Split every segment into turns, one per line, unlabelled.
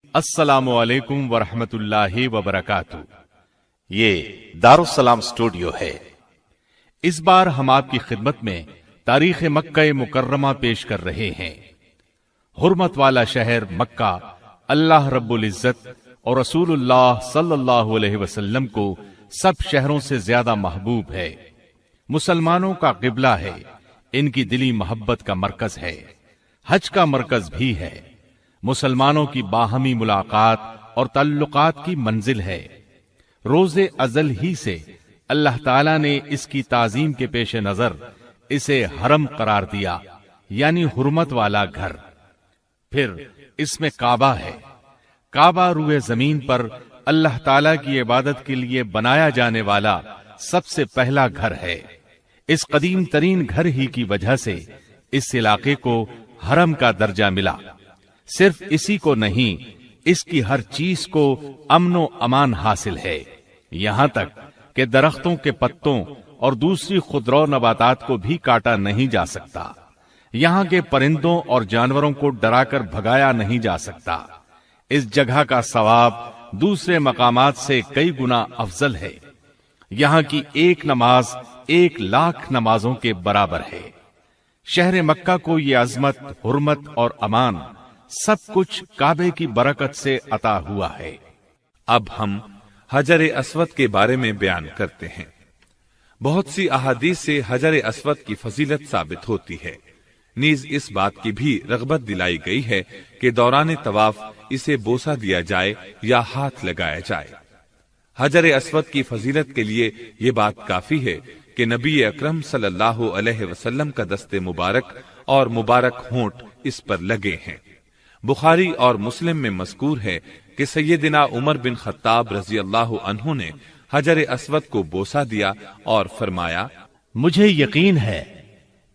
السلام علیکم ورحمۃ اللہ وبرکاتہ۔ یہ دارالسلام اسٹوڈیو ہے۔ اس بار ہم آپ کی خدمت میں تاریخ مکہ مکرمہ پیش کر رہے ہیں۔ حرمت والا شہر مکہ اللہ رب العزت اور رسول اللہ صلی اللہ علیہ وسلم کو سب شہروں سے زیادہ محبوب ہے۔ مسلمانوں کا قبلہ ہے، ان کی دلی محبت کا مرکز ہے، حج کا مرکز بھی ہے، مسلمانوں کی باہمی ملاقات اور تعلقات کی منزل ہے۔ روز ازل ہی سے اللہ تعالیٰ نے اس کی تعظیم کے پیش نظر اسے حرم قرار دیا، یعنی حرمت والا گھر۔ پھر اس میں کعبہ ہے۔ کعبہ روئے زمین پر اللہ تعالیٰ کی عبادت کے لیے بنایا جانے والا سب سے پہلا گھر ہے۔ اس قدیم ترین گھر ہی کی وجہ سے اس علاقے کو حرم کا درجہ ملا۔ صرف اسی کو نہیں، اس کی ہر چیز کو امن و امان حاصل ہے، یہاں تک کہ درختوں کے پتوں اور دوسری خضرو نباتات کو بھی کاٹا نہیں جا سکتا۔ یہاں کے پرندوں اور جانوروں کو ڈرا کر بھگایا نہیں جا سکتا۔ اس جگہ کا ثواب دوسرے مقامات سے کئی گنا افضل ہے۔ یہاں کی ایک نماز 1,00,000 نمازوں کے برابر ہے۔ شہر مکہ کو یہ عظمت، حرمت اور امان سب کچھ کعبے کی برکت سے عطا ہوا ہے۔
اب ہم حجر اسود کے بارے میں بیان کرتے ہیں۔ بہت سی احادیث سے حجر اسود کی فضیلت ثابت ہوتی ہے، نیز اس بات کی بھی رغبت دلائی گئی ہے کہ دوران طواف اسے بوسہ دیا جائے یا ہاتھ لگایا جائے۔ حجر اسود کی فضیلت کے لیے یہ بات کافی ہے کہ نبی اکرم صلی اللہ علیہ وسلم کا دست مبارک اور مبارک ہونٹ اس پر لگے ہیں۔ بخاری اور مسلم میں مذکور ہے کہ سیدنا عمر بن خطاب رضی اللہ عنہ نے حجر اسود کو بوسہ دیا اور فرمایا،
مجھے یقین ہے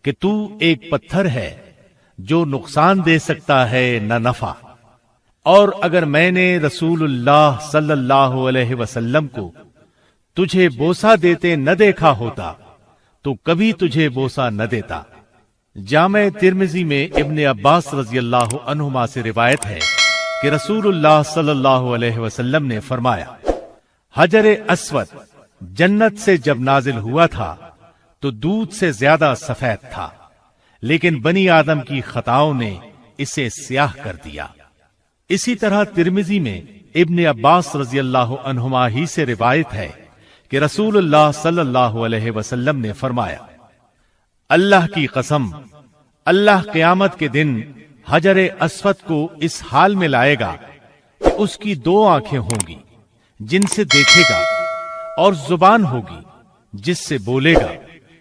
کہ تو ایک پتھر ہے جو نقصان دے سکتا ہے نہ نفع، اور اگر میں نے رسول اللہ صلی اللہ علیہ وسلم کو تجھے بوسہ دیتے نہ دیکھا ہوتا تو کبھی تجھے بوسہ نہ دیتا۔ جامع ترمذی میں ابن عباس رضی اللہ عنہما سے روایت ہے کہ رسول اللہ صلی اللہ علیہ وسلم نے فرمایا، حجر اسود جنت سے جب نازل ہوا تھا تو دودھ سے زیادہ سفید تھا، لیکن بنی آدم کی خطاؤں نے اسے سیاہ کر دیا۔ اسی طرح ترمذی میں ابن عباس رضی اللہ عنہما ہی سے روایت ہے کہ رسول اللہ صلی اللہ علیہ وسلم نے فرمایا، اللہ کی قسم، اللہ قیامت کے دن حجر اسود کو اس حال میں لائے گا کہ اس کی 2 آنکھیں ہوں گی جن سے دیکھے گا، اور زبان ہوگی جس سے بولے گا۔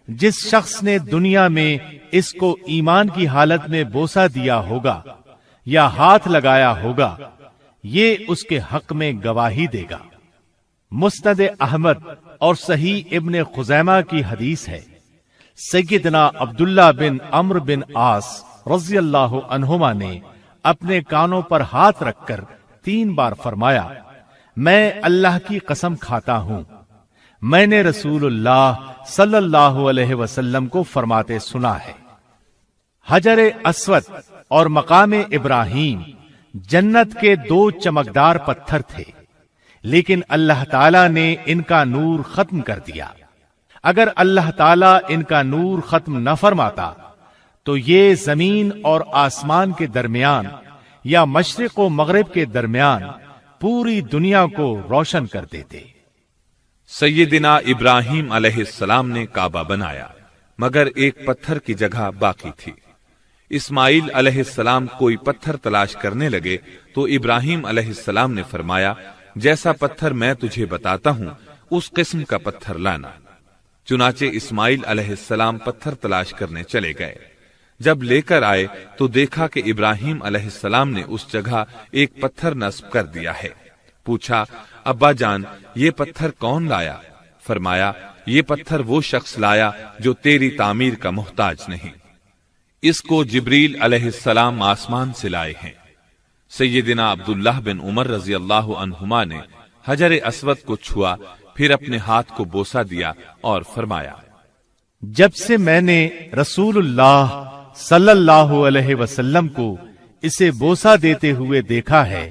جس شخص نے دنیا میں اس کو ایمان کی حالت میں بوسہ دیا ہوگا یا ہاتھ لگایا ہوگا، یہ اس کے حق میں گواہی دے گا۔ مسند احمد اور صحیح ابن خزیمہ کی حدیث ہے، سیدنا عبداللہ بن عمرو بن عاص رضی اللہ عنہما نے اپنے کانوں پر ہاتھ رکھ کر 3 بار فرمایا، میں اللہ کی قسم کھاتا ہوں، میں نے رسول اللہ صلی اللہ علیہ وسلم کو فرماتے سنا ہے۔ حجر اسود اور مقام ابراہیم جنت کے 2 چمکدار پتھر تھے، لیکن اللہ تعالیٰ نے ان کا نور ختم کر دیا۔ اگر اللہ تعالیٰ ان کا نور ختم نہ فرماتا تو یہ زمین اور آسمان کے درمیان یا مشرق و مغرب کے درمیان پوری دنیا کو روشن کر دیتے۔
سیدنا ابراہیم علیہ السلام نے کعبہ بنایا، مگر ایک پتھر کی جگہ باقی تھی۔ اسماعیل علیہ السلام کوئی پتھر تلاش کرنے لگے تو ابراہیم علیہ السلام نے فرمایا، جیسا پتھر میں تجھے بتاتا ہوں اس قسم کا پتھر لانا۔ چنانچہ اسماعیل علیہ السلام پتھر تلاش کرنے چلے گئے۔ جب لے کر آئے تو دیکھا کہ ابراہیم علیہ السلام نے اس جگہ ایک پتھر نصب کر دیا ہے۔ پوچھا، ابا جان یہ پتھر کون لایا؟ فرمایا، یہ پتھر وہ شخص لایا جو تیری تعمیر کا محتاج نہیں، اس کو جبریل علیہ السلام آسمان سے لائے ہیں۔ سیدنا عبداللہ بن عمر رضی اللہ عنہما نے حجر اسود کو چھوا، پھر اپنے ہاتھ کو بوسہ دیا اور فرمایا،
جب سے میں نے رسول اللہ صلی اللہ علیہ وسلم کو اسے بوسہ دیتے ہوئے دیکھا ہے